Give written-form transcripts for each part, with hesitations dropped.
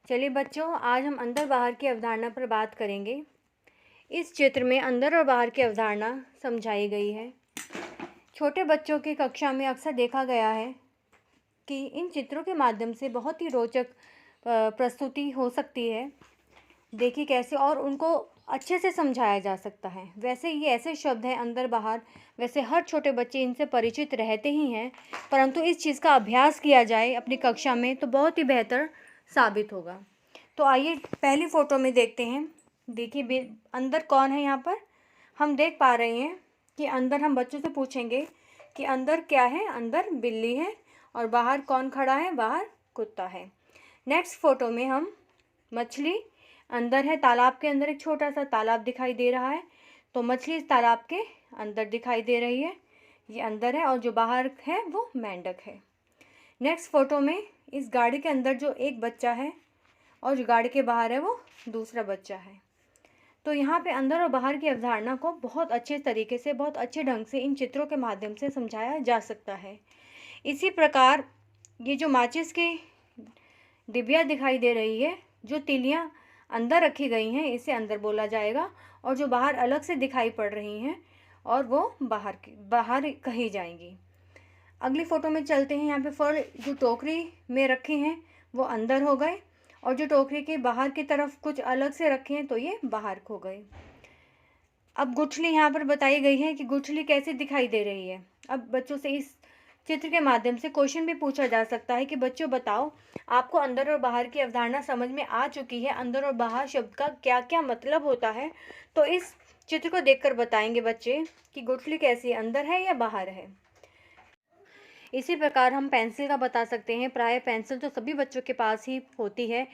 चलिए बच्चों, आज हम अंदर बाहर की अवधारणा पर बात करेंगे। इस चित्र में अंदर और बाहर की अवधारणा समझाई गई है। छोटे बच्चों की कक्षा में अक्सर देखा गया है कि इन चित्रों के माध्यम से बहुत ही रोचक प्रस्तुति हो सकती है। देखिए कैसे, और उनको अच्छे से समझाया जा सकता है। वैसे ये ऐसे शब्द हैं अंदर बाहर, वैसे हर छोटे बच्चे इनसे परिचित रहते ही हैं, परंतु इस चीज़ का अभ्यास किया जाए अपनी कक्षा में तो बहुत ही बेहतर साबित होगा। तो आइए पहली फ़ोटो में देखते हैं। देखिए अंदर कौन है। यहाँ पर हम देख पा रहे हैं कि अंदर हम बच्चों से पूछेंगे कि अंदर क्या है। अंदर बिल्ली है और बाहर कौन खड़ा है। बाहर कुत्ता है। नेक्स्ट फ़ोटो में हम मछली अंदर है। तालाब के अंदर एक छोटा सा तालाब दिखाई दे रहा है, तो मछली इस तालाब के अंदर दिखाई दे रही है। ये अंदर है और जो बाहर है वो मेंढक है। नेक्स्ट फ़ोटो में इस गाड़ी के अंदर जो एक बच्चा है और जो गाड़ी के बाहर है वो दूसरा बच्चा है। तो यहाँ पे अंदर और बाहर की अवधारणा को बहुत अच्छे तरीके से, बहुत अच्छे ढंग से इन चित्रों के माध्यम से समझाया जा सकता है। इसी प्रकार ये जो माचिस की डिबिया दिखाई दे रही है, जो तिलियाँ अंदर रखी गई हैं, इसे अंदर बोला जाएगा, और जो बाहर अलग से दिखाई पड़ रही हैं और वो बाहर कही जाएंगी। अगली फ़ोटो में चलते हैं। यहाँ पे फल जो टोकरी में रखे हैं वो अंदर हो गए, और जो टोकरी के बाहर की तरफ कुछ अलग से रखे हैं तो ये बाहर हो गए। अब गुठली यहाँ पर बताई गई है कि गुठली कैसे दिखाई दे रही है। अब बच्चों से इस चित्र के माध्यम से क्वेश्चन भी पूछा जा सकता है कि बच्चों बताओ, आपको अंदर और बाहर की अवधारणा समझ में आ चुकी है। अंदर और बाहर शब्द का क्या क्या मतलब होता है, तो इस चित्र को देखकर बताएंगे बच्चे कि गुठली कैसी अंदर है या बाहर है। इसी प्रकार हम पेंसिल का बता सकते हैं। प्राय पेंसिल तो सभी बच्चों के पास ही होती है,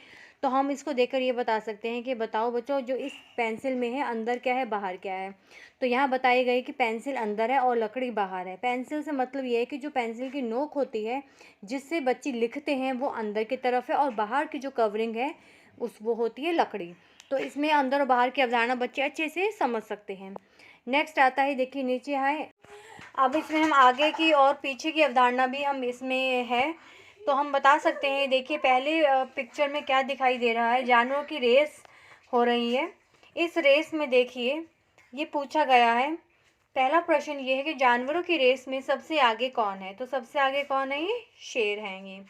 तो हम इसको देखकर ये बता सकते हैं कि बताओ बच्चों, जो इस पेंसिल में है अंदर क्या है बाहर क्या है। तो यहाँ बताई गई कि पेंसिल अंदर है और लकड़ी बाहर है। पेंसिल से मतलब ये है कि जो पेंसिल की नोक होती है जिससे बच्चे लिखते हैं वो अंदर की तरफ है, और बाहर की जो कवरिंग है वो होती है लकड़ी। तो इसमें अंदर और बाहर की अवधारणा बच्चे अच्छे से समझ सकते हैं। नेक्स्ट आता है, देखिए नीचे है। अब इसमें हम आगे की और पीछे की अवधारणा भी हम इसमें है, तो हम बता सकते हैं। देखिए पहले पिक्चर में क्या दिखाई दे रहा है, जानवरों की रेस हो रही है। इस रेस में देखिए ये पूछा गया है, पहला प्रश्न ये है कि जानवरों की रेस में सबसे आगे कौन है। तो सबसे आगे कौन है, ये शेर हैं ये।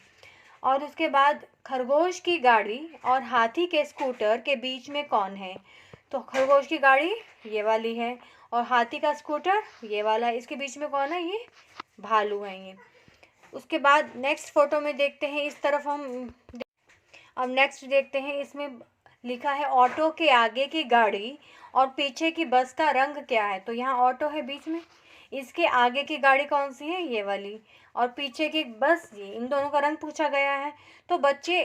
और उसके बाद खरगोश की गाड़ी और हाथी के स्कूटर के बीच में कौन है। तो खरगोश की गाड़ी ये वाली है और हाथी का स्कूटर ये वाला है। इसके बीच में कौन है, ये भालू हैं ये। उसके बाद नेक्स्ट फोटो में देखते हैं, इस तरफ हम अब नेक्स्ट देखते हैं। इसमें लिखा है ऑटो के आगे की गाड़ी और पीछे की बस का रंग क्या है। तो यहाँ ऑटो है बीच में, इसके आगे की गाड़ी कौन सी है, ये वाली, और पीछे की बस ये। इन दोनों का रंग पूछा गया है। तो बच्चे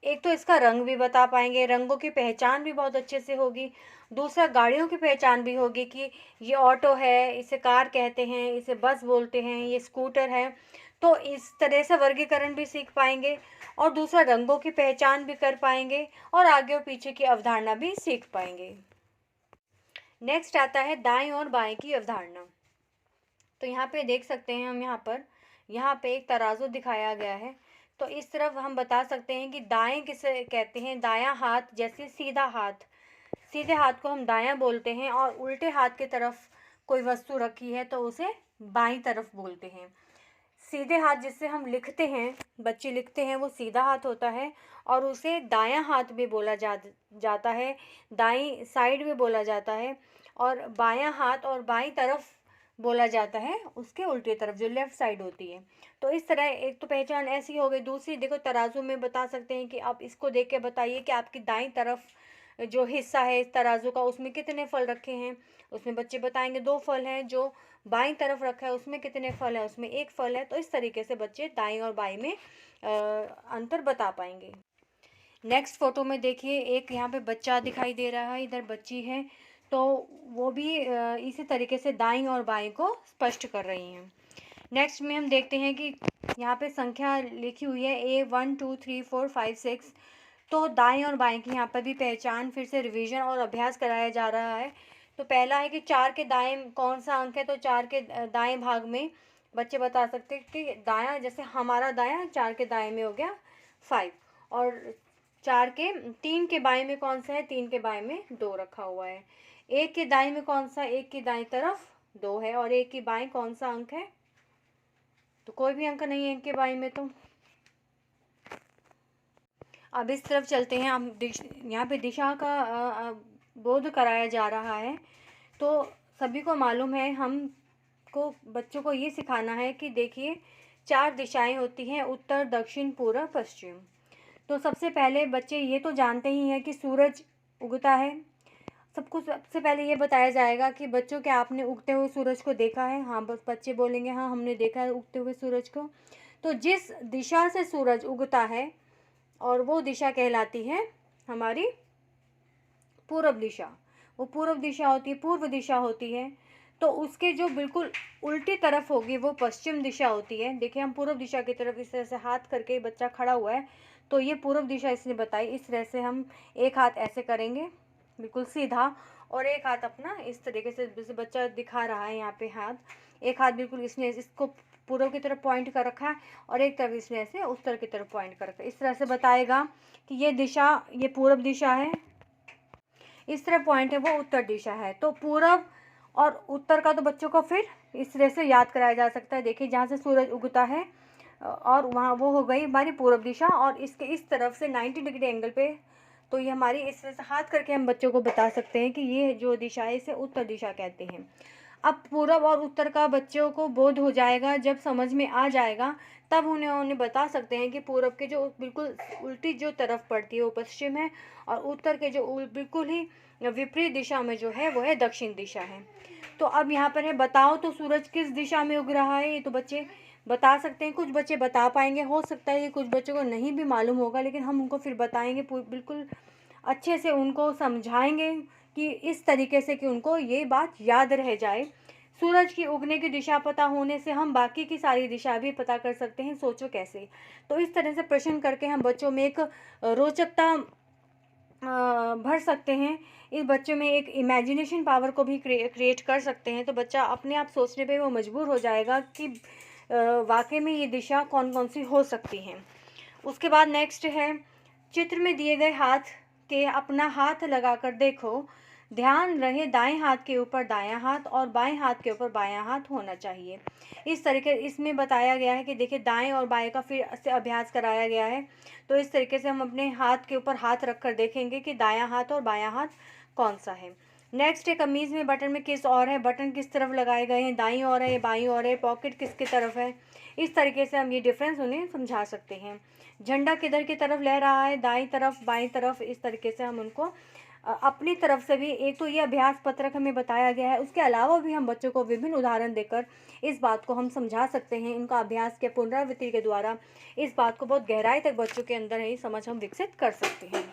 एक तो इसका रंग भी बता पाएंगे, रंगों की पहचान भी बहुत अच्छे से होगी। दूसरा गाड़ियों की पहचान भी होगी कि ये ऑटो है, इसे कार कहते हैं, इसे बस बोलते हैं, ये स्कूटर है। तो इस तरह से वर्गीकरण भी सीख पाएंगे, और दूसरा रंगों की पहचान भी कर पाएंगे, और आगे और पीछे की अवधारणा भी सीख पाएंगे। नेक्स्ट आता है दाएं और बाएं की अवधारणा। तो यहाँ पे देख सकते हैं हम, यहाँ पे एक तराजू दिखाया गया है। तो इस तरफ हम बता सकते हैं कि दाएं किसे कहते हैं। दायां हाथ, जैसे सीधा हाथ, सीधे हाथ को हम दायां बोलते हैं, और उल्टे हाथ की तरफ कोई वस्तु रखी है तो उसे बाईं तरफ बोलते हैं। सीधे हाथ जिससे हम लिखते हैं, बच्चे लिखते हैं, वो सीधा हाथ होता है, और उसे दायां हाथ भी बोला जाता है, दाईं साइड भी बोला जाता है। और बायां हाथ और बाईं तरफ बोला जाता है उसके उल्टी तरफ, जो लेफ़्ट साइड होती है। तो इस तरह एक तो पहचान ऐसी हो गई। दूसरी देखो, तराजू में बता सकते हैं कि आप इसको देख के बताइए कि आपकी दाईं तरफ जो हिस्सा है इस तराजू का, उसमें कितने फल रखे हैं। उसमें बच्चे बताएंगे 2 फल हैं। जो बाईं तरफ रखा है उसमें कितने फल हैं, उसमें 1 फल है। तो इस तरीके से बच्चे दाईं और बाईं में अंतर बता पाएंगे। नेक्स्ट फोटो में देखिए, एक यहाँ पे बच्चा दिखाई दे रहा है, इधर बच्ची है, तो वो भी इसी तरीके से दाईं और बाईं को स्पष्ट कर रही हैं। नेक्स्ट में हम देखते हैं कि यहाँ पे संख्या लिखी हुई है A1 2 3 4 5 6। तो दाएं और बाएं की यहाँ पर भी पहचान, फिर से रिवीजन और अभ्यास कराया जा रहा है। तो पहला है कि 4 के दाएं कौन सा अंक है। तो 4 के दाएं भाग में बच्चे बता सकते हैं कि दायां, जैसे हमारा दायां 4 के दाएं में हो गया 5, और 4 के 3 के बाएं में कौन सा है, 3 के बाएं में 2 रखा हुआ है। 1 के दाएं में कौन सा, 1 की दाएं तरफ 2 है, और 1 की बाएं कौन सा अंक है, तो कोई भी अंक नहीं है 1 के बाएं में। तो अब इस तरफ चलते हैं। हम यहाँ पे दिशा का बोध कराया जा रहा है। तो सभी को मालूम है, हमको बच्चों को ये सिखाना है कि देखिए 4 दिशाएं होती हैं, उत्तर, दक्षिण, पूर्व, पश्चिम। तो सबसे पहले बच्चे ये तो जानते ही हैं कि सूरज उगता है। सबको सबसे पहले ये बताया जाएगा कि बच्चों क्या आपने उगते हुए सूरज को देखा है। हाँ, बस बच्चे बोलेंगे हाँ हमने देखा है उगते हुए सूरज को। तो जिस दिशा से सूरज उगता है और वो दिशा कहलाती है हमारी पूर्व दिशा। वो पूर्व दिशा होती है, पूर्व दिशा होती है। तो उसके जो बिल्कुल उल्टी तरफ होगी वो पश्चिम दिशा होती है। देखिए हम पूर्व दिशा की तरफ इस तरह से हाथ करके बच्चा खड़ा हुआ है, तो ये पूर्व दिशा इसने बताई। इस तरह से हम एक हाथ ऐसे करेंगे बिल्कुल सीधा, और एक हाथ अपना इस तरीके से, जैसे बच्चा दिखा रहा है यहाँ पे हाथ, एक हाथ बिल्कुल इसने इसको पूर्व की तरफ पॉइंट कर रखा है और एक तरफ इसने ऐसे उत्तर की तरफ पॉइंट कर रखा है। इस तरह से बताएगा कि ये दिशा, ये पूर्व दिशा है, इस तरह पॉइंट है वो उत्तर दिशा है। तो पूर्व और उत्तर का तो बच्चों को फिर इस तरह से याद कराया जा सकता है। देखिए जहाँ से सूरज उगता है और वहाँ वो हो गई हमारी पूर्व दिशा, और इसके इस तरफ से 90 डिग्री एंगल पे, तो ये हमारी इस तरह से हाथ करके हम बच्चों को बता सकते हैं कि ये जो दिशा है इसे उत्तर दिशा कहते हैं। अब पूर्व और उत्तर का बच्चों को बोध हो जाएगा, जब समझ में आ जाएगा तब उन्हें बता सकते हैं कि पूर्व के जो बिल्कुल उल्टी जो तरफ पड़ती है वो पश्चिम है, और उत्तर के जो बिल्कुल ही विपरीत दिशा में जो है वो है दक्षिण दिशा है। तो अब यहाँ पर है बताओ तो सूरज किस दिशा में उग रहा है। ये तो बच्चे बता सकते हैं, कुछ बच्चे बता पाएंगे, हो सकता है कि कुछ बच्चों को नहीं भी मालूम होगा, लेकिन हम उनको फिर बताएंगे, बिल्कुल अच्छे से उनको समझाएंगे कि इस तरीके से कि उनको ये बात याद रह जाए। सूरज की उगने की दिशा पता होने से हम बाकी की सारी दिशा भी पता कर सकते हैं। सोचो कैसे। तो इस तरह से प्रश्न करके हम बच्चों में एक रोचकता भर सकते हैं। इस बच्चों में एक इमेजिनेशन पावर को भी क्रिएट कर सकते हैं। तो बच्चा अपने आप सोचने पे वो मजबूर हो जाएगा कि वाकई में ये दिशा कौन कौन सी हो सकती हैं। उसके बाद नेक्स्ट है, चित्र में दिए गए हाथ के अपना हाथ लगाकर देखो। ध्यान रहे दाएं हाथ के ऊपर दायां हाथ और बाएं हाथ के ऊपर बायां हाथ होना चाहिए। इस तरीके इसमें बताया गया है कि देखिए दाएं और बाएं का फिर से अभ्यास कराया गया है। तो इस तरीके से हम अपने हाथ के ऊपर हाथ रखकर देखेंगे कि दायां हाथ और बायां हाथ कौन सा है। नेक्स्ट है, कमीज़ में बटन में किस और है, बटन किस तरफ लगाए गए हैं, दाईं ओर है या बाईं ओर है, पॉकेट किसकी तरफ है। इस तरीके से हम ये डिफरेंस उन्हें समझा सकते हैं। झंडा किधर की तरफ लह रहा है, दाईं तरफ बाईं तरफ। इस तरीके से हम उनको अपनी तरफ से भी, एक तो ये अभ्यास पत्रक हमें बताया गया है, उसके अलावा भी हम बच्चों को विभिन्न उदाहरण देकर इस बात को हम समझा सकते हैं। इनका अभ्यास के पुनरावृत्ति के द्वारा इस बात को बहुत गहराई तक बच्चों के अंदर ही समझ हम विकसित कर सकते हैं।